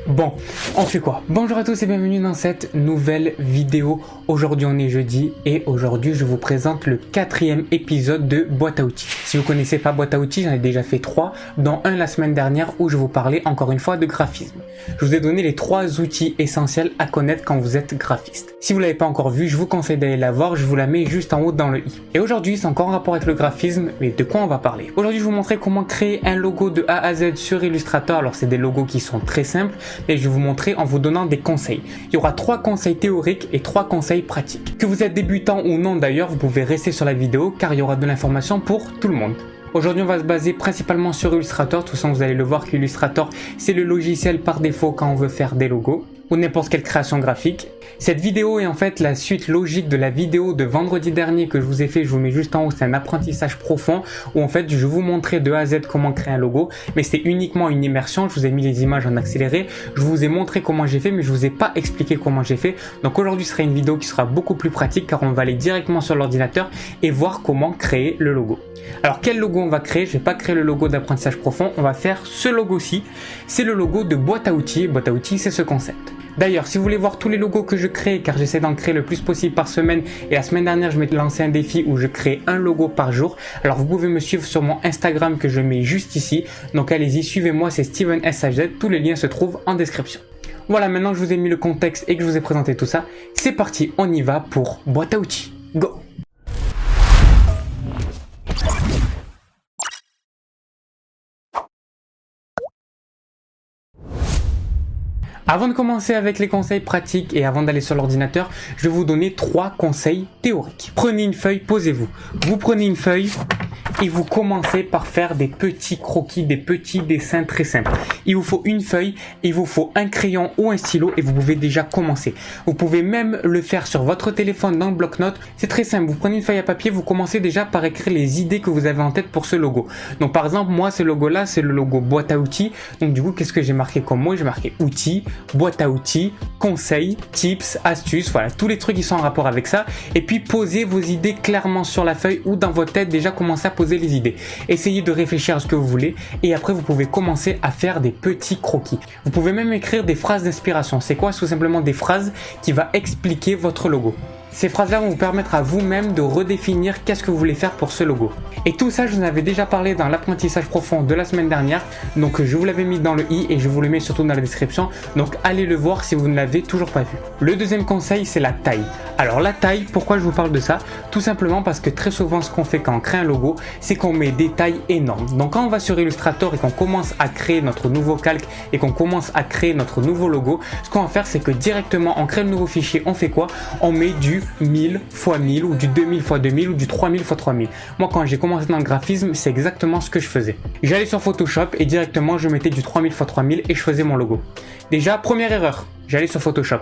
Bon, on fait quoi? Bonjour à tous et bienvenue dans cette nouvelle vidéo. Aujourd'hui on est jeudi et aujourd'hui je vous présente le 4e épisode de Boîte à outils. Si vous connaissez pas Boîte à outils, j'en ai déjà fait 3, dont un la semaine dernière où je vous parlais encore une fois de graphisme. Je vous ai donné les 3 outils essentiels à connaître quand vous êtes graphiste. Si vous l'avez pas encore vu, je vous conseille d'aller la voir, je vous la mets juste en haut dans le i. Et aujourd'hui c'est encore en rapport avec le graphisme, mais de quoi on va parler? Aujourd'hui je vais vous montrer comment créer un logo de A à Z sur Illustrator. Alors c'est des logos qui sont très simples et je vais vous montrer en vous donnant des conseils. Il y aura 3 conseils théoriques et 3 conseils pratiques. Que vous êtes débutant ou non d'ailleurs, vous pouvez rester sur la vidéo car il y aura de l'information pour tout le monde. Aujourd'hui on va se baser principalement sur Illustrator. De toute façon vous allez le voir qu'Illustrator c'est le logiciel par défaut quand on veut faire des logos ou n'importe quelle création graphique. Cette vidéo est en fait la suite logique de la vidéo de vendredi dernier que je vous ai fait, je vous mets juste en haut, c'est un apprentissage profond où en fait je vous montrais de A à Z comment créer un logo, mais c'était uniquement une immersion, je vous ai mis les images en accéléré, je vous ai montré comment j'ai fait mais je vous ai pas expliqué comment j'ai fait. Donc aujourd'hui ce sera une vidéo qui sera beaucoup plus pratique car on va aller directement sur l'ordinateur et voir comment créer le logo. Alors quel logo on va créer? Je vais pas créer le logo d'apprentissage profond, on va faire ce logo-ci, c'est le logo de Boîte à outils. Boîte à outils c'est ce concept. D'ailleurs, si vous voulez voir tous les logos que je crée, car j'essaie d'en créer le plus possible par semaine, et la semaine dernière je m'étais lancé un défi où je crée un logo par jour, alors vous pouvez me suivre sur mon Instagram que je mets juste ici, donc allez-y, suivez-moi, c'est StevenSHZ, tous les liens se trouvent en description. Voilà, maintenant que je vous ai mis le contexte et que je vous ai présenté tout ça, c'est parti, on y va pour Boîte à outils. Go! Avant de commencer avec les conseils pratiques et avant d'aller sur l'ordinateur, je vais vous donner 3 conseils théoriques. Prenez une feuille, posez-vous. Vous prenez une feuille et vous commencez par faire des petits croquis, des petits dessins très simples. Il vous faut une feuille, il vous faut un crayon ou un stylo et vous pouvez déjà commencer. Vous pouvez même le faire sur votre téléphone dans le bloc-notes. C'est très simple, vous prenez une feuille à papier, vous commencez déjà par écrire les idées que vous avez en tête pour ce logo. Donc par exemple, moi ce logo-là, c'est le logo Boîte à outils. Donc du coup, qu'est-ce que j'ai marqué comme mot? J'ai marqué outils, boîte à outils, conseils, tips, astuces, voilà, tous les trucs qui sont en rapport avec ça. Et puis posez vos idées clairement sur la feuille ou dans votre tête, déjà commencez à poser les idées. Essayez de réfléchir à ce que vous voulez et après vous pouvez commencer à faire des petits croquis. Vous pouvez même écrire des phrases d'inspiration. C'est quoi? C'est tout simplement des phrases qui vont expliquer votre logo. Ces phrases-là vont vous permettre à vous-même de redéfinir qu'est-ce que vous voulez faire pour ce logo. Et tout ça, je vous en avais déjà parlé dans l'apprentissage profond de la semaine dernière. Donc, je vous l'avais mis dans le i et je vous le mets surtout dans la description. Donc, allez le voir si vous ne l'avez toujours pas vu. Le deuxième conseil, c'est la taille. Alors, la taille, pourquoi je vous parle de ça? Tout simplement parce que très souvent, ce qu'on fait quand on crée un logo, c'est qu'on met des tailles énormes. Donc, quand on va sur Illustrator et qu'on commence à créer notre nouveau calque et qu'on commence à créer notre nouveau logo, ce qu'on va faire, c'est que directement, on crée le nouveau fichier. On fait quoi? On met du 1000 x 1000 ou du 2000 x 2000 ou du 3000 x 3000. Moi quand j'ai commencé dans le graphisme, c'est exactement ce que je faisais. J'allais sur Photoshop et directement je mettais du 3000 x 3000 et je faisais mon logo. Déjà, première erreur, j'allais sur Photoshop.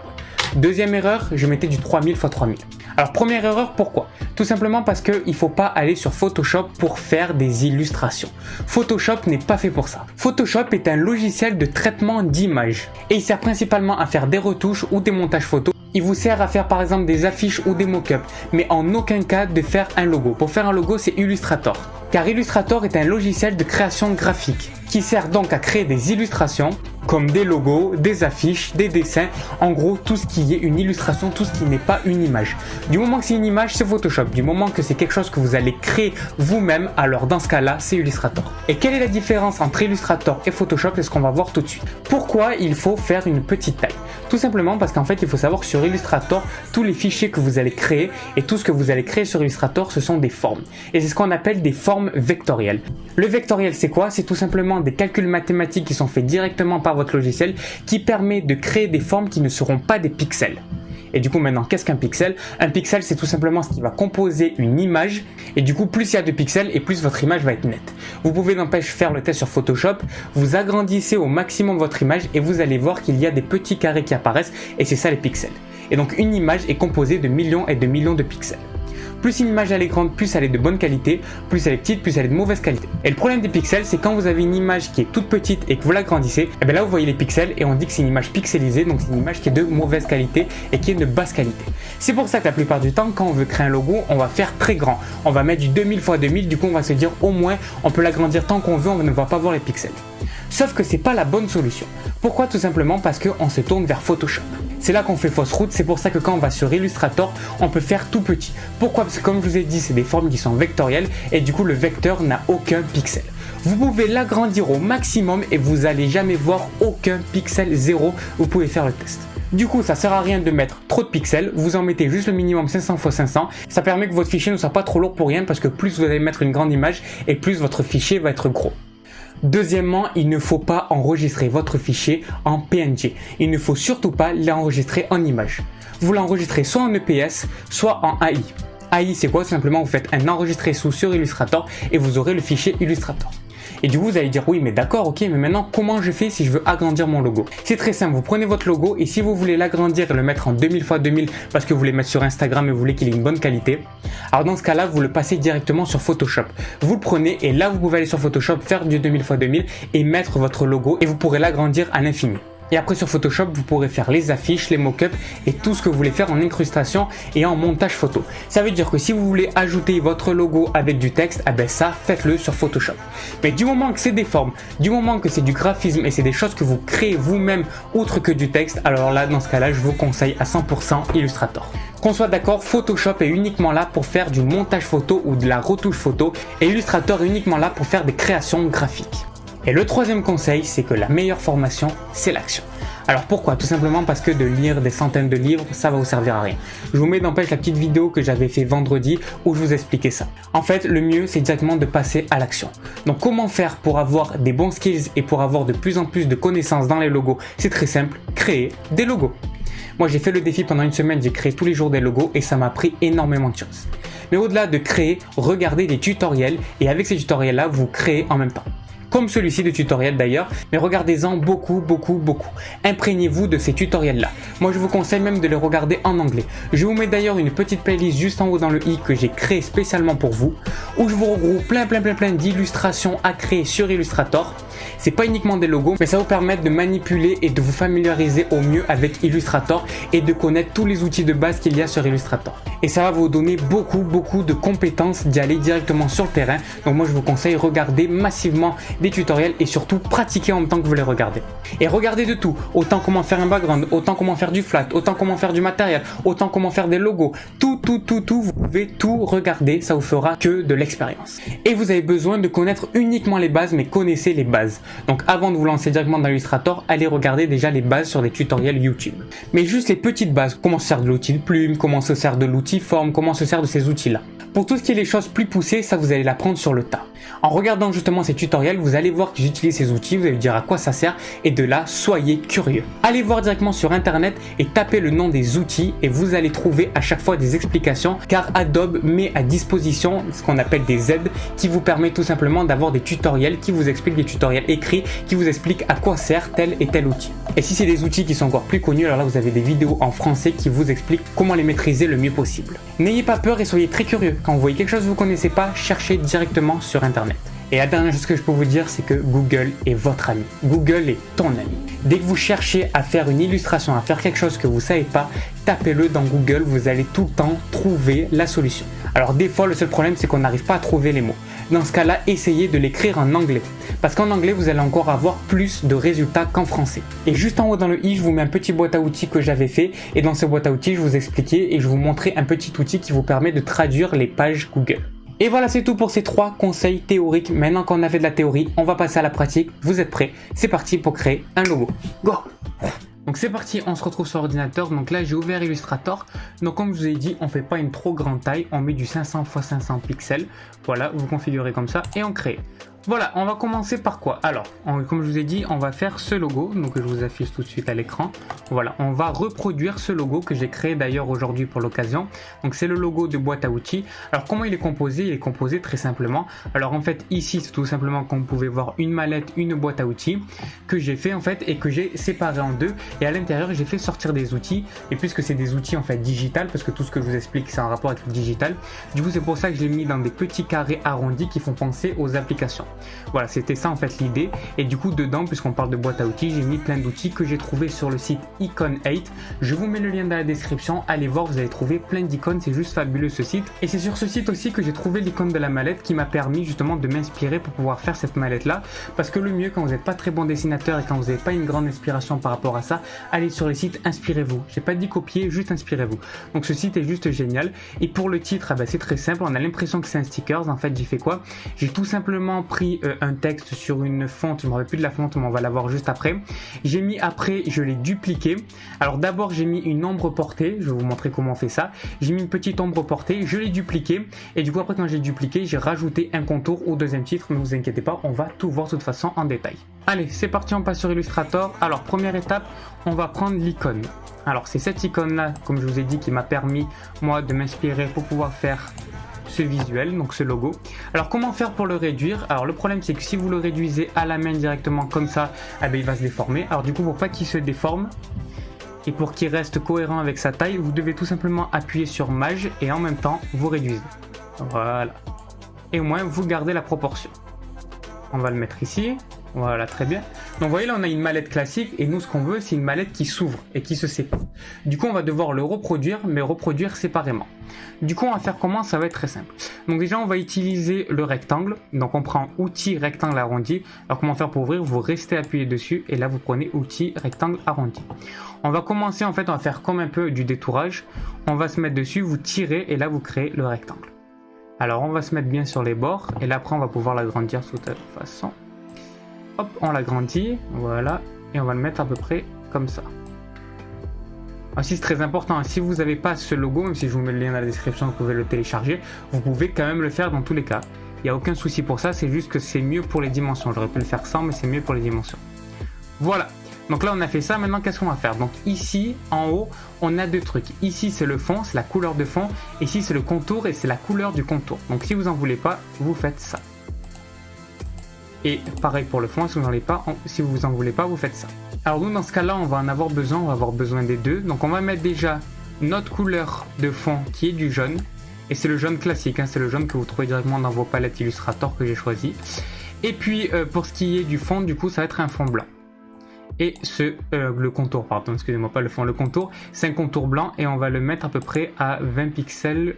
Deuxième erreur, je mettais du 3000 x 3000. Alors première erreur, pourquoi? Tout simplement parce qu'il ne faut pas aller sur Photoshop pour faire des illustrations. Photoshop n'est pas fait pour ça. Photoshop est un logiciel de traitement d'images et il sert principalement à faire des retouches ou des montages photos. Il vous sert à faire par exemple des affiches ou des mock-ups, mais en aucun cas de faire un logo. Pour faire un logo, c'est Illustrator. Car Illustrator est un logiciel de création graphique qui sert donc à créer des illustrations comme des logos, des affiches, des dessins, en gros tout ce qui est une illustration, tout ce qui n'est pas une image. Du moment que c'est une image, c'est Photoshop. Du moment que c'est quelque chose que vous allez créer vous-même, alors dans ce cas-là, c'est Illustrator. Et quelle est la différence entre Illustrator et Photoshop? C'est ce qu'on va voir tout de suite. Pourquoi il faut faire une petite taille? Tout simplement parce qu'en fait, il faut savoir que sur Illustrator, tous les fichiers que vous allez créer et tout ce que vous allez créer sur Illustrator, ce sont des formes. Et c'est ce qu'on appelle des formes vectorielles. Le vectoriel, c'est quoi? C'est tout simplement des calculs mathématiques qui sont faits directement par votre logiciel qui permet de créer des formes qui ne seront pas des pixels. Et du coup maintenant, qu'est-ce qu'un pixel? Un pixel, c'est tout simplement ce qui va composer une image et du coup plus il y a de pixels et plus votre image va être nette. Vous pouvez n'empêche faire le test sur Photoshop, vous agrandissez au maximum votre image et vous allez voir qu'il y a des petits carrés qui apparaissent et c'est ça les pixels. Et donc une image est composée de millions et de millions de pixels. Plus une image elle est grande, plus elle est de bonne qualité, plus elle est petite, plus elle est de mauvaise qualité. Et le problème des pixels, c'est quand vous avez une image qui est toute petite et que vous l'agrandissez, et bien là vous voyez les pixels et on dit que c'est une image pixelisée, donc c'est une image qui est de mauvaise qualité et qui est de basse qualité. C'est pour ça que la plupart du temps, quand on veut créer un logo, on va faire très grand. On va mettre du 2000 x 2000, du coup on va se dire au moins on peut l'agrandir tant qu'on veut, on ne va pas voir les pixels. Sauf que c'est pas la bonne solution. Pourquoi? Tout simplement parce qu'on se tourne vers Photoshop. C'est là qu'on fait fausse route, c'est pour ça que quand on va sur Illustrator, on peut faire tout petit. Pourquoi? Parce que comme je vous ai dit, c'est des formes qui sont vectorielles et du coup le vecteur n'a aucun pixel. Vous pouvez l'agrandir au maximum et vous n'allez jamais voir aucun pixel, zéro. Vous pouvez faire le test. Du coup, ça sert à rien de mettre trop de pixels, vous en mettez juste le minimum 500 x 500. Ça permet que votre fichier ne soit pas trop lourd pour rien parce que plus vous allez mettre une grande image et plus votre fichier va être gros. Deuxièmement, il ne faut pas enregistrer votre fichier en PNG. Il ne faut surtout pas l'enregistrer en image. Vous l'enregistrez soit en EPS, soit en AI. AI, c'est quoi? Simplement, vous faites un enregistré sous sur Illustrator et vous aurez le fichier Illustrator. Et du coup, vous allez dire, oui, mais d'accord, ok, mais maintenant, comment je fais si je veux agrandir mon logo? C'est très simple, vous prenez votre logo et si vous voulez l'agrandir et le mettre en 2000 x 2000 parce que vous voulez mettre sur Instagram et vous voulez qu'il ait une bonne qualité, alors dans ce cas-là, vous le passez directement sur Photoshop. Vous le prenez et là, vous pouvez aller sur Photoshop, faire du 2000 x 2000 et mettre votre logo et vous pourrez l'agrandir à l'infini. Et après sur Photoshop, vous pourrez faire les affiches, les mock-ups et tout ce que vous voulez faire en incrustation et en montage photo. Ça veut dire que si vous voulez ajouter votre logo avec du texte, eh ben ça, faites-le sur Photoshop. Mais du moment que c'est des formes, du moment que c'est du graphisme et c'est des choses que vous créez vous-même outre que du texte, alors là, dans ce cas-là, je vous conseille à 100% Illustrator. Qu'on soit d'accord, Photoshop est uniquement là pour faire du montage photo ou de la retouche photo et Illustrator est uniquement là pour faire des créations graphiques. Et le troisième conseil, c'est que la meilleure formation, c'est l'action. Alors pourquoi? Tout simplement parce que de lire des centaines de livres, ça va vous servir à rien. Je vous mets n'empêche la petite vidéo que j'avais fait vendredi où je vous expliquais ça. En fait, le mieux, c'est directement de passer à l'action. Donc comment faire pour avoir des bons skills et pour avoir de plus en plus de connaissances dans les logos? C'est très simple, créer des logos. Moi, j'ai fait le défi pendant une semaine, j'ai créé tous les jours des logos et ça m'a pris énormément de choses. Mais au-delà de créer, regardez des tutoriels et avec ces tutoriels-là, vous créez en même temps. Comme celui-ci de tutoriel d'ailleurs, mais regardez-en beaucoup. Imprégnez-vous de ces tutoriels-là. Moi, je vous conseille même de les regarder en anglais. Je vous mets d'ailleurs une petite playlist juste en haut dans le i que j'ai créé spécialement pour vous, où je vous regroupe plein d'illustrations à créer sur Illustrator. C'est pas uniquement des logos, mais ça vous permet de manipuler et de vous familiariser au mieux avec Illustrator et de connaître tous les outils de base qu'il y a sur Illustrator. Et ça va vous donner beaucoup de compétences d'y aller directement sur le terrain. Donc moi je vous conseille regarder massivement des tutoriels et surtout pratiquer en même temps que vous les regardez. Et regardez de tout, autant comment faire un background, autant comment faire du flat, autant comment faire du matériel, autant comment faire des logos, tout, vous pouvez tout regarder, ça vous fera que de l'expérience. Et vous avez besoin de connaître uniquement les bases, mais connaissez les bases. Donc avant de vous lancer directement dans Illustrator, allez regarder déjà les bases sur des tutoriels YouTube. Mais juste les petites bases, comment se sert de l'outil de plume, comment se sert de l'outil forme, comment se sert de ces outils-là. Pour tout ce qui est les choses plus poussées, ça vous allez l'apprendre sur le tas. En regardant justement ces tutoriels, vous allez voir que j'utilise ces outils, vous allez dire à quoi ça sert et de là, soyez curieux. Allez voir directement sur internet et tapez le nom des outils et vous allez trouver à chaque fois des explications car Adobe met à disposition ce qu'on appelle des aides qui vous permet tout simplement d'avoir des tutoriels qui vous expliquent, des tutoriels écrits qui vous expliquent à quoi sert tel et tel outil. Et si c'est des outils qui sont encore plus connus, alors là vous avez des vidéos en français qui vous expliquent comment les maîtriser le mieux possible. N'ayez pas peur et soyez très curieux. Quand vous voyez quelque chose que vous ne connaissez pas, cherchez directement sur internet. Et la dernière chose que je peux vous dire, c'est que Google est votre ami. Google est ton ami. Dès que vous cherchez à faire une illustration, à faire quelque chose que vous ne savez pas, tapez-le dans Google, vous allez tout le temps trouver la solution. Alors des fois, le seul problème, c'est qu'on n'arrive pas à trouver les mots. Dans ce cas-là, essayez de l'écrire en anglais. Parce qu'en anglais, vous allez encore avoir plus de résultats qu'en français. Et juste en haut dans le i, je vous mets un petit boîte à outils que j'avais fait. Et dans ce boîte à outils, je vous expliquais et je vous montrais un petit outil qui vous permet de traduire les pages Google. Et voilà, c'est tout pour ces 3 conseils théoriques. Maintenant qu'on a fait de la théorie, on va passer à la pratique. Vous êtes prêts? C'est parti pour créer un logo. Go! Donc c'est parti, on se retrouve sur l'ordinateur. Donc là j'ai ouvert Illustrator. Donc comme je vous ai dit, on fait pas une trop grande taille, on met du 500 x 500 pixels. Voilà, vous configurez comme ça et on crée. Voilà, on va commencer par quoi? Alors, comme je vous ai dit, on va faire ce logo, donc je vous affiche tout de suite à l'écran. Voilà, on va reproduire ce logo que j'ai créé d'ailleurs aujourd'hui pour l'occasion. Donc c'est le logo de boîte à outils. Alors comment il est composé? Il est composé très simplement. Alors en fait ici c'est tout simplement comme vous pouvez voir une mallette, une boîte à outils que j'ai fait en fait et que j'ai séparé en deux. Et à l'intérieur j'ai fait sortir des outils. Et puisque c'est des outils en fait digital, parce que tout ce que je vous explique c'est en rapport avec le digital, du coup c'est pour ça que je l'ai mis dans des petits carrés arrondis qui font penser aux applications. Voilà, c'était ça en fait l'idée. Et du coup dedans, puisqu'on parle de boîte à outils, j'ai mis plein d'outils que j'ai trouvé sur le site Icon8. Je vous mets le lien dans la description, allez voir, vous allez trouver plein d'icônes, c'est juste fabuleux ce site. Et c'est sur ce site aussi que j'ai trouvé l'icône de la mallette qui m'a permis justement de m'inspirer pour pouvoir faire cette mallette là. Parce que le mieux quand vous n'êtes pas très bon dessinateur et quand vous n'avez pas une grande inspiration par rapport à ça, allez sur le site, inspirez-vous. J'ai pas dit copier, juste inspirez-vous. Donc ce site est juste génial. Et pour le titre, c'est très simple, on a l'impression que c'est un stickers. En fait j'ai fait quoi? J'ai tout simplement pris un texte sur une fonte, je me rappelle plus de la fonte mais on va la voir juste après. J'ai mis après, je l'ai dupliqué. Alors d'abord j'ai mis une ombre portée, je vais vous montrer comment on fait ça. J'ai mis une petite ombre portée, je l'ai dupliqué et du coup après quand j'ai dupliqué, j'ai rajouté un contour au deuxième titre, mais ne vous inquiétez pas, on va tout voir de toute façon en détail. Allez, c'est parti, on passe sur Illustrator. Alors première étape, on va prendre l'icône. Alors c'est cette icône là, comme je vous ai dit, qui m'a permis moi de m'inspirer pour pouvoir faire ce visuel, donc ce logo. Alors comment faire pour le réduire? Alors le problème c'est que si vous le réduisez à la main directement comme ça, il va se déformer. Alors du coup pour pas qu'il se déforme et pour qu'il reste cohérent avec sa taille, vous devez tout simplement appuyer sur Maj et en même temps vous réduisez. Voilà. Et au moins vous gardez la proportion. On va le mettre ici. Voilà, très bien. Donc vous voyez là on a une mallette classique et nous ce qu'on veut c'est une mallette qui s'ouvre et qui se sépare. Du coup on va devoir le reproduire mais reproduire séparément. Du coup on va faire comment? Ça va être très simple. Donc déjà on va utiliser le rectangle. Donc on prend outil rectangle arrondi. Alors comment faire pour ouvrir? Vous restez appuyé dessus et là vous prenez outil rectangle arrondi. On va commencer en fait, on va faire comme un peu du détourage. On va se mettre dessus, vous tirez et là vous créez le rectangle. Alors on va se mettre bien sur les bords et là après on va pouvoir l'agrandir de toute façon. Hop, on l'agrandit, voilà, et on va le mettre à peu près comme ça. Aussi c'est très important, si vous n'avez pas ce logo, même si je vous mets le lien dans la description, vous pouvez le télécharger, vous pouvez quand même le faire dans tous les cas. Il n'y a aucun souci pour ça, c'est juste que c'est mieux pour les dimensions. J'aurais pu le faire sans, mais c'est mieux pour les dimensions. Voilà, donc là on a fait ça, maintenant qu'est-ce qu'on va faire? Donc ici, en haut, on a deux trucs. Ici c'est le fond, c'est la couleur de fond, ici c'est le contour et c'est la couleur du contour. Donc si vous n'en voulez pas, vous faites ça. Et pareil pour le fond, si vous en voulez pas, vous faites ça. Alors nous dans ce cas là on va en avoir besoin, on va avoir besoin des deux. Donc on va mettre déjà notre couleur de fond qui est du jaune. Et c'est le jaune classique, c'est le jaune que vous trouvez directement dans vos palettes Illustrator que j'ai choisi. Et puis pour ce qui est du fond, du coup ça va être un fond blanc. Et le contour, pardon, excusez-moi, pas le fond, le contour, c'est un contour blanc et on va le mettre à peu près à 20 pixels.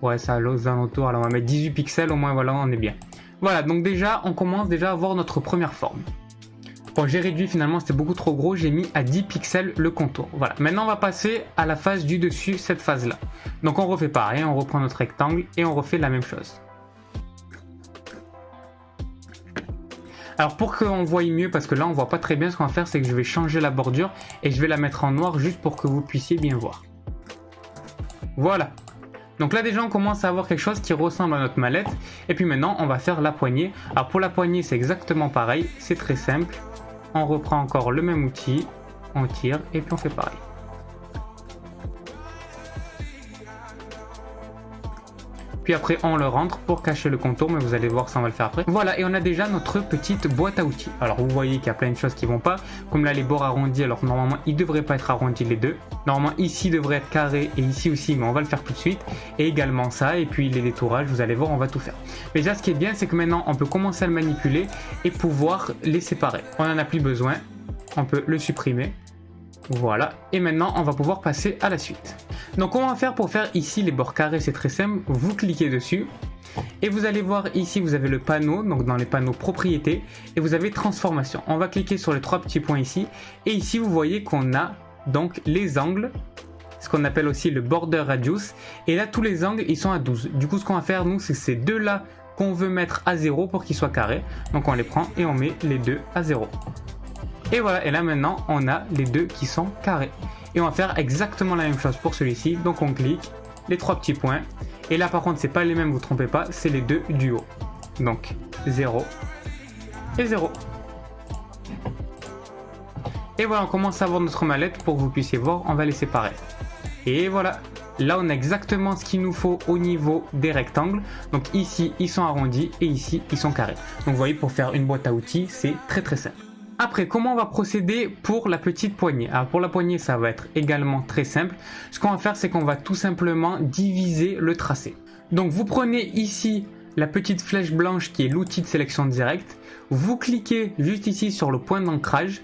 Ouais, ça aux alentours, alors on va mettre 18 pixels, au moins voilà, on est bien. Voilà, donc déjà, on commence déjà à voir notre première forme. Bon, j'ai réduit finalement, c'était beaucoup trop gros, j'ai mis à 10 pixels le contour. Voilà, maintenant on va passer à la phase du dessus, cette phase-là. Donc on refait pareil, on reprend notre rectangle et on refait la même chose. Alors pour qu'on voie mieux, parce que là on voit pas très bien, ce qu'on va faire c'est que je vais changer la bordure et je vais la mettre en noir juste pour que vous puissiez bien voir. Voilà. Donc là déjà on commence à avoir quelque chose qui ressemble à notre mallette. Et puis maintenant on va faire la poignée. Alors pour la poignée c'est exactement pareil, c'est très simple. On reprend encore le même outil, on tire et puis on fait pareil. Puis après on le rentre pour cacher le contour, mais vous allez voir ça on va le faire après. Voilà, et on a déjà notre petite boîte à outils. Alors vous voyez qu'il y a plein de choses qui vont pas, comme là les bords arrondis, alors normalement ils devraient pas être arrondis les deux. Normalement ici devrait être carré et ici aussi, mais on va le faire tout de suite. Et également ça, et puis les détourages, vous allez voir on va tout faire. Mais déjà ce qui est bien c'est que maintenant on peut commencer à le manipuler et pouvoir les séparer. On n'en a plus besoin, on peut le supprimer. Voilà, et maintenant on va pouvoir passer à la suite. Donc comment on va faire pour faire ici les bords carrés? C'est très simple, vous cliquez dessus et vous allez voir ici vous avez le panneau, donc dans les panneaux propriétés, et vous avez transformation. On va cliquer sur les trois petits points ici et ici vous voyez qu'on a donc les angles, ce qu'on appelle aussi le border radius, et là tous les angles ils sont à 12. Du coup ce qu'on va faire nous c'est ces deux là qu'on veut mettre à 0 pour qu'ils soient carrés, donc on les prend et on met les deux à 0. Et voilà, et là maintenant on a les deux qui sont carrés. Et on va faire exactement la même chose pour celui-ci. Donc on clique, les trois petits points. Et là par contre c'est pas les mêmes, vous trompez pas, c'est les deux du haut. Donc 0 et 0. Et voilà, on commence à avoir notre mallette. Pour que vous puissiez voir, on va les séparer. Et voilà, là on a exactement ce qu'il nous faut au niveau des rectangles. Donc ici ils sont arrondis et ici ils sont carrés. Donc vous voyez, pour faire une boîte à outils c'est très très simple. Après, comment on va procéder pour la petite poignée? Alors pour la poignée, ça va être également très simple. Ce qu'on va faire, c'est qu'on va tout simplement diviser le tracé. Donc vous prenez ici la petite flèche blanche qui est l'outil de sélection directe. Vous cliquez juste ici sur le point d'ancrage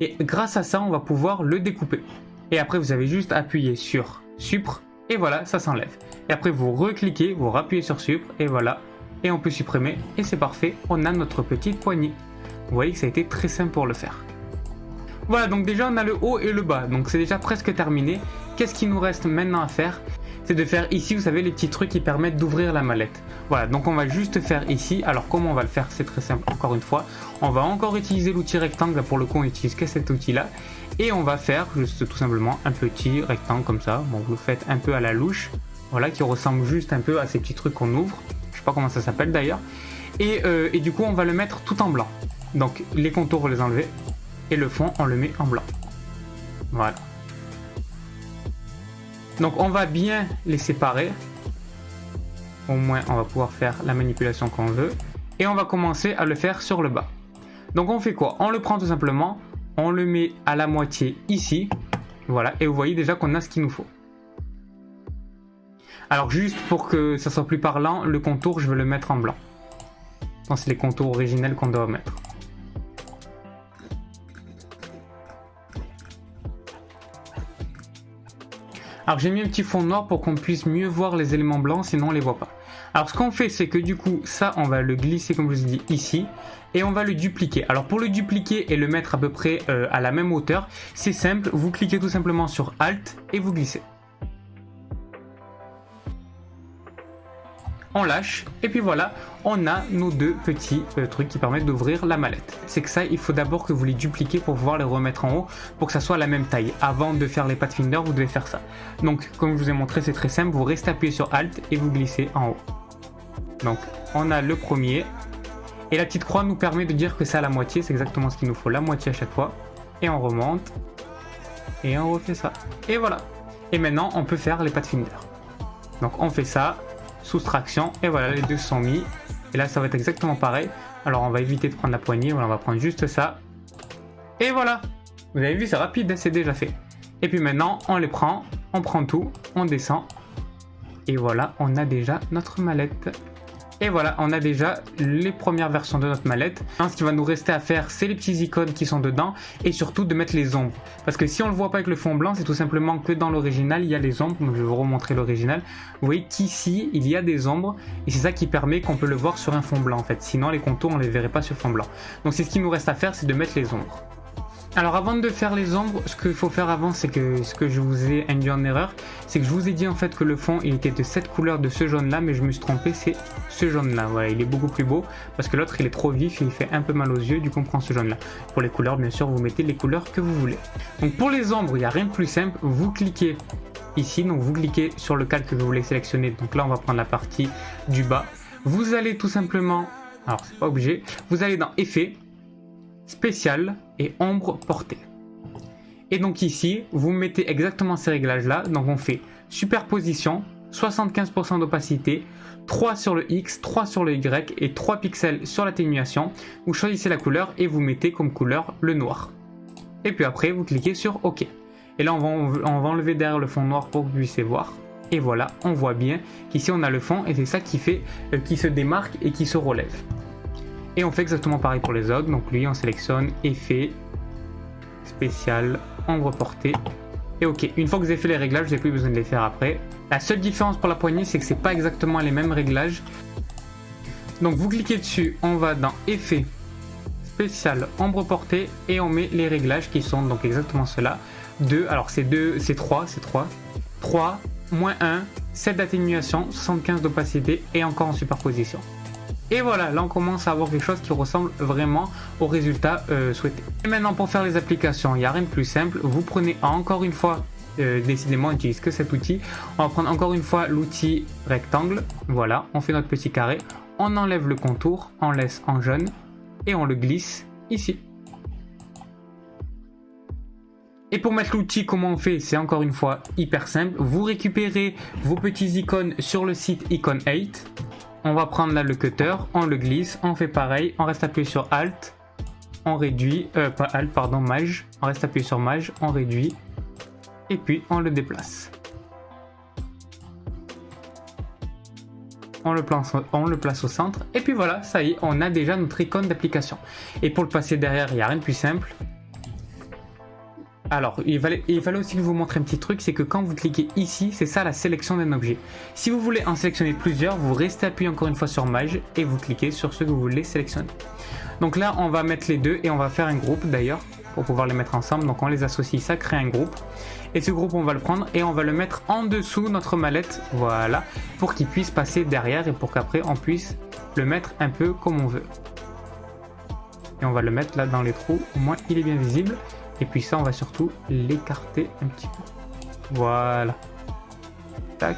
et grâce à ça, on va pouvoir le découper. Et après, vous avez juste appuyé sur Supr et voilà, ça s'enlève. Et après, vous recliquez, vous rappuyez sur Supr et voilà. Et on peut supprimer et c'est parfait, on a notre petite poignée. Vous voyez que ça a été très simple pour le faire. Voilà, donc déjà on a le haut et le bas, donc c'est déjà presque terminé. Qu'est-ce qu'il nous reste maintenant à faire? C'est de faire ici, vous savez, les petits trucs qui permettent d'ouvrir la mallette. Voilà, donc on va juste faire ici. Alors comment on va le faire? C'est très simple, encore une fois. On va encore utiliser l'outil rectangle, pour le coup on n'utilise que cet outil-là. Et on va faire juste tout simplement un petit rectangle comme ça. Bon, vous le faites un peu à la louche, voilà, qui ressemble juste un peu à ces petits trucs qu'on ouvre. Je sais pas comment ça s'appelle d'ailleurs. Et du coup on va le mettre tout en blanc. Donc les contours, on les enlever. Et le fond, on le met en blanc. Voilà. Donc on va bien les séparer. Au moins on va pouvoir faire la manipulation qu'on veut. Et on va commencer à le faire sur le bas. Donc on fait quoi? On le prend tout simplement. On le met à la moitié ici. Voilà. Et vous voyez déjà qu'on a ce qu'il nous faut. Alors juste pour que ça soit plus parlant, le contour je vais le mettre en blanc. Donc c'est les contours originels qu'on doit mettre. Alors j'ai mis un petit fond noir pour qu'on puisse mieux voir les éléments blancs, sinon on les voit pas. Alors ce qu'on fait, c'est que du coup ça on va le glisser comme je vous ai dit ici et on va le dupliquer. Alors pour le dupliquer et le mettre à peu près à la même hauteur, c'est simple, vous cliquez tout simplement sur Alt et vous glissez. On lâche et puis voilà, on a nos deux petits trucs qui permettent d'ouvrir la mallette. C'est que ça, il faut d'abord que vous les dupliquez pour pouvoir les remettre en haut pour que ça soit la même taille. Avant de faire les Pathfinder, vous devez faire ça. Donc comme je vous ai montré, c'est très simple, vous restez appuyé sur Alt et vous glissez en haut. Donc on a le premier et la petite croix nous permet de dire que c'est à la moitié, c'est exactement ce qu'il nous faut, la moitié à chaque fois. Et on remonte et on refait ça. Et voilà. Et maintenant on peut faire les Pathfinder. Donc on fait ça. Soustraction et voilà, les deux sont mis et là ça va être exactement pareil. Alors on va éviter de prendre la poignée, voilà, on va prendre juste ça et voilà, vous avez vu, c'est rapide, c'est déjà fait. Et puis maintenant on les prend, on prend tout, on descend et voilà, on a déjà notre mallette. Et voilà, on a déjà les premières versions de notre mallette. Ce qui va nous rester à faire, c'est les petits icônes qui sont dedans et surtout de mettre les ombres. Parce que si on ne le voit pas avec le fond blanc, c'est tout simplement que dans l'original, il y a les ombres. Donc je vais vous remontrer l'original. Vous voyez qu'ici, il y a des ombres et c'est ça qui permet qu'on peut le voir sur un fond blanc en fait. Sinon, les contours, on ne les verrait pas sur fond blanc. Donc c'est ce qu'il nous reste à faire, c'est de mettre les ombres. Alors avant de faire les ombres, ce qu'il faut faire avant, c'est que ce que je vous ai induit en erreur, c'est que je vous ai dit en fait que le fond il était de cette couleur, de ce jaune là, mais je me suis trompé, c'est ce jaune là. Voilà, il est beaucoup plus beau parce que l'autre il est trop vif et il fait un peu mal aux yeux, du coup on prend ce jaune là. Pour les couleurs, bien sûr, vous mettez les couleurs que vous voulez. Donc pour les ombres, il n'y a rien de plus simple, vous cliquez ici, donc vous cliquez sur le calque que vous voulez sélectionner, donc là on va prendre la partie du bas. Vous allez tout simplement, alors c'est pas obligé, vous allez dans Effet, Spécial et ombre portée. Et donc ici, vous mettez exactement ces réglages là. Donc on fait superposition, 75% d'opacité, 3 sur le X, 3 sur le Y et 3 pixels sur l'atténuation. Vous choisissez la couleur et vous mettez comme couleur le noir. Et puis après, vous cliquez sur OK. Et là, on va enlever derrière le fond noir pour que vous puissiez voir. Et voilà, on voit bien qu'ici on a le fond et c'est ça qui fait, qui se démarque et qui se relève. Et on fait exactement pareil pour les autres. Donc lui, on sélectionne Effet, Spécial, Ombre portée et OK. Une fois que vous avez fait les réglages, vous n'avez plus besoin de les faire après. La seule différence pour la poignée, c'est que c'est pas exactement les mêmes réglages. Donc vous cliquez dessus, on va dans Effet, Spécial, Ombre portée et on met les réglages qui sont donc exactement ceux-là. 2, alors c'est 3, 3, moins 1, 7 d'atténuation, 75 d'opacité et encore en superposition. Et voilà, là on commence à avoir quelque chose qui ressemble vraiment au résultat souhaité. Et maintenant pour faire les applications, il n'y a rien de plus simple. Vous prenez encore une fois, décidément on n'utilise que cet outil. On va prendre encore une fois l'outil rectangle. Voilà, on fait notre petit carré. On enlève le contour, on laisse en jaune et on le glisse ici. Et pour mettre l'outil, comment on fait? C'est encore une fois hyper simple. Vous récupérez vos petits icônes sur le site Icon 8. On va prendre là le cutter, on le glisse, on fait pareil, on reste appuyé sur Alt, on réduit, pas Alt, pardon, Maj, on reste appuyé sur Maj, on réduit, et puis on le déplace. on le place au centre. Et puis voilà, ça y est, on a déjà notre icône d'application. Et pour le passer derrière, il n'y a rien de plus simple. Alors, il fallait aussi vous montrer un petit truc, c'est que quand vous cliquez ici, c'est ça la sélection d'un objet. Si vous voulez en sélectionner plusieurs, vous restez appuyé encore une fois sur Maj et vous cliquez sur ce que vous voulez sélectionner. Donc là, on va mettre les deux et on va faire un groupe d'ailleurs pour pouvoir les mettre ensemble. Donc on les associe, ça crée un groupe. Et ce groupe, on va le prendre et on va le mettre en dessous notre mallette, voilà, pour qu'il puisse passer derrière et pour qu'après on puisse le mettre un peu comme on veut. Et on va le mettre là dans les trous, au moins il est bien visible. Et puis ça, on va surtout l'écarter un petit peu. Voilà. Tac.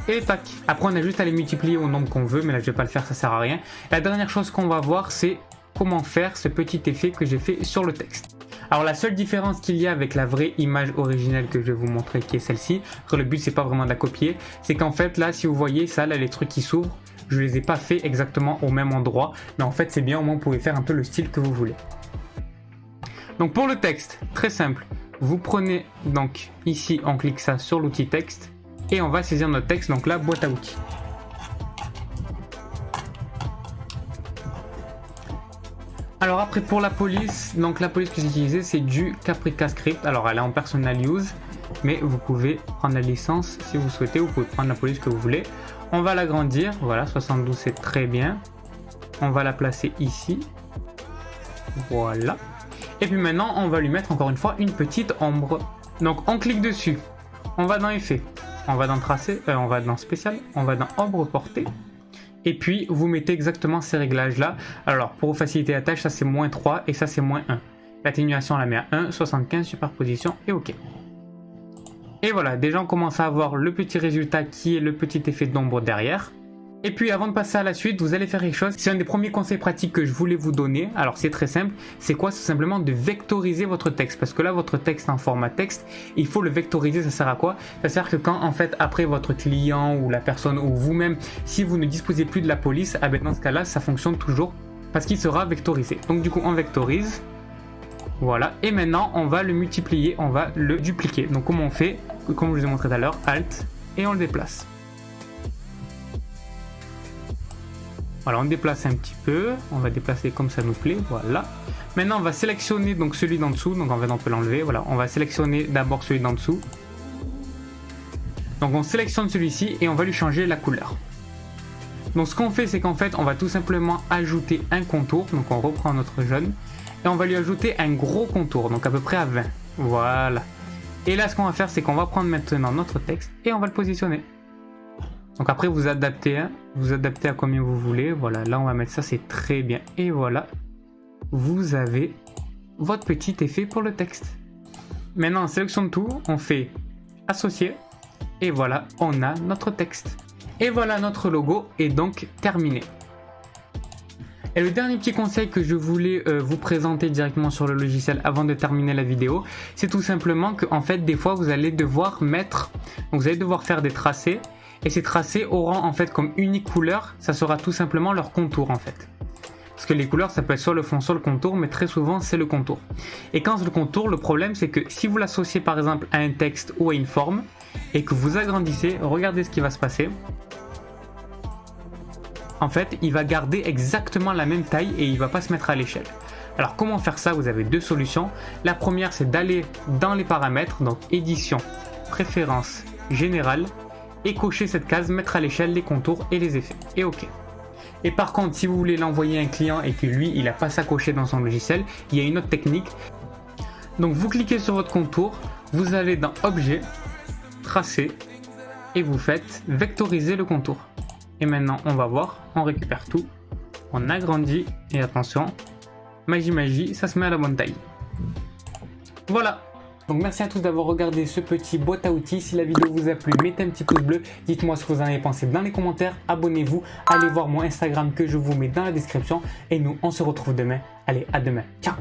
Et tac. Après, on a juste à les multiplier au nombre qu'on veut, mais là, je vais pas le faire, ça sert à rien. La dernière chose qu'on va voir, c'est comment faire ce petit effet que j'ai fait sur le texte. Alors, la seule différence qu'il y a avec la vraie image originelle que je vais vous montrer, qui est celle-ci, le but, c'est pas vraiment de la copier, c'est qu'en fait, là, si vous voyez ça, là, les trucs qui s'ouvrent, je les ai pas fait exactement au même endroit, mais en fait, c'est bien, au moins, vous pouvez faire un peu le style que vous voulez. Donc pour le texte, très simple, vous prenez donc ici, on clique ça sur l'outil texte et on va saisir notre texte, donc là, boîte à outils. Alors après pour la police, donc la police que j'ai utilisée c'est du Caprica Script, alors elle est en personal use, mais vous pouvez prendre la licence si vous souhaitez, vous pouvez prendre la police que vous voulez. On va l'agrandir, voilà, 72 c'est très bien, on va la placer ici, voilà. Et puis maintenant, on va lui mettre encore une fois une petite ombre. Donc on clique dessus, on va dans effet, on va dans tracé, on va dans spécial, on va dans ombre portée. Et puis vous mettez exactement ces réglages là. Alors pour faciliter la tâche, ça c'est -3 et ça c'est -1. L'atténuation on la met à 1, 75, superposition et ok. Et voilà, déjà on commence à avoir le petit résultat qui est le petit effet d'ombre derrière. Et puis avant de passer à la suite, vous allez faire quelque chose. C'est un des premiers conseils pratiques que je voulais vous donner. Alors c'est très simple. C'est quoi? C'est simplement de vectoriser votre texte. Parce que là, votre texte en format texte, il faut le vectoriser. Ça sert à quoi? Ça sert que quand en fait après votre client ou la personne ou vous-même, si vous ne disposez plus de la police, ah ben dans ce cas-là, ça fonctionne toujours parce qu'il sera vectorisé. Donc du coup, on vectorise. Voilà. Et maintenant, on va le multiplier, on va le dupliquer. Donc comment on fait? Comme je vous ai montré tout à l'heure, Alt et on le déplace. Voilà, on déplace un petit peu, on va déplacer comme ça nous plaît, voilà. Maintenant, on va sélectionner donc celui d'en dessous, donc en fait on peut l'enlever, voilà. On va sélectionner d'abord celui d'en dessous. Donc on sélectionne celui-ci et on va lui changer la couleur. Donc ce qu'on fait, c'est qu'en fait, on va tout simplement ajouter un contour, donc on reprend notre jaune, et on va lui ajouter un gros contour, donc à peu près à 20, voilà. Et là, ce qu'on va faire, c'est qu'on va prendre maintenant notre texte et on va le positionner. Donc après vous adaptez à combien vous voulez, voilà, là on va mettre ça, c'est très bien, et voilà, vous avez votre petit effet pour le texte. Maintenant on sélectionne tout, on fait associer, et voilà, on a notre texte. Et voilà, notre logo est donc terminé. Et le dernier petit conseil que je voulais vous présenter directement sur le logiciel avant de terminer la vidéo, c'est tout simplement que en fait des fois vous allez devoir faire des tracés. Et ces tracés auront en fait comme unique couleur, ça sera tout simplement leur contour en fait. Parce que les couleurs ça peut être soit le fond soit le contour, mais très souvent c'est le contour. Et quand c'est le contour, le problème c'est que si vous l'associez par exemple à un texte ou à une forme, et que vous agrandissez, regardez ce qui va se passer. En fait, il va garder exactement la même taille et il ne va pas se mettre à l'échelle. Alors comment faire ça? Vous avez deux solutions. La première c'est d'aller dans les paramètres, donc édition, préférences, générales, et cocher cette case, mettre à l'échelle les contours et les effets, et ok. Et par contre, si vous voulez l'envoyer à un client et que lui, il n'a pas ça coché dans son logiciel, il y a une autre technique. Donc vous cliquez sur votre contour, vous allez dans Objet, Tracer, et vous faites Vectoriser le contour. Et maintenant, on va voir, on récupère tout, on agrandit, et attention, magie, ça se met à la bonne taille. Voilà. Donc merci à tous d'avoir regardé ce petit boîte à outils. Si la vidéo vous a plu, mettez un petit pouce bleu. Dites-moi ce que vous en avez pensé dans les commentaires. Abonnez-vous. Allez voir mon Instagram que je vous mets dans la description. Et nous, on se retrouve demain. Allez, à demain. Ciao.